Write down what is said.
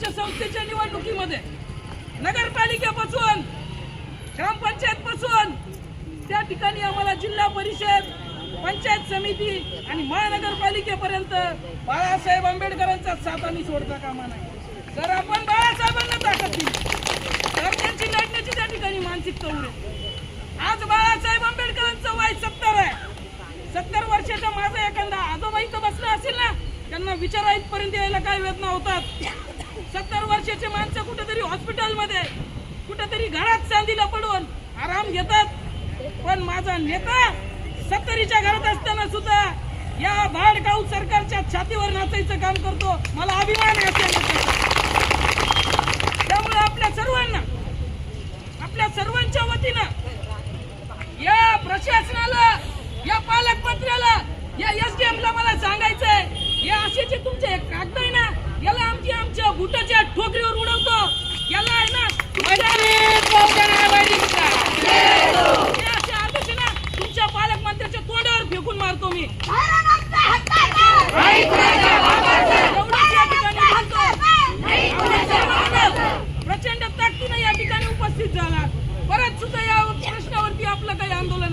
सरपंच संस्थेच्या निवडणुकीमध्ये नगरपालिकेपासून ग्रामपंचायत पासून त्या ठिकाणी आम्हाला जिल्हा परिषद, पंचायत समिती आणि महानगरपालिकेपर्यंत बाळासाहेब आंबेडकरांचा साथ आम्ही सोडता कामा नाही। जर आपण बाळासाहेबांना ताकद दिली तर त्यांची लढण्याची त्या ठिकाणी मानसिकता उरेल। आज बाळासाहेब आंबेडकरांचं वय 70 आहे। 70 वर्षाचा माझा एखादा आजोबा इथं बसला असेल ना, त्यांना विचारा इथपर्यंत यायला काय वेदना होतात। 70 वर्षाचे माणसं कुठेतरी हॉस्पिटलमध्ये, कुठेतरी घरात चांदीला पडून आराम घेतात, पण माझा नेता 70च्या घरात असताना सुद्धा या भाडगाव सरकारच्या छातीवर नाचायचं काम करतो। मला अभिमान आहे त्यामुळे आपल्या सर्वांच्या वतीनं या प्रशासनाला, या पालकमंत्र्याला, या एसडीएमला मला सांगायचंय, या असे जे तुमचे कागद आहे ना, याला आमच्या बुटाच्या ठोकरीवर उडवतो, याला आहे ना तुमच्या पालकमंत्र्याच्या तोंडावर फेकून मारतो मी। प्रचंड ताकदीने या ठिकाणी उपस्थित झाला। परत सुद्धा या प्रश्नावरती आपलं काही आंदोलन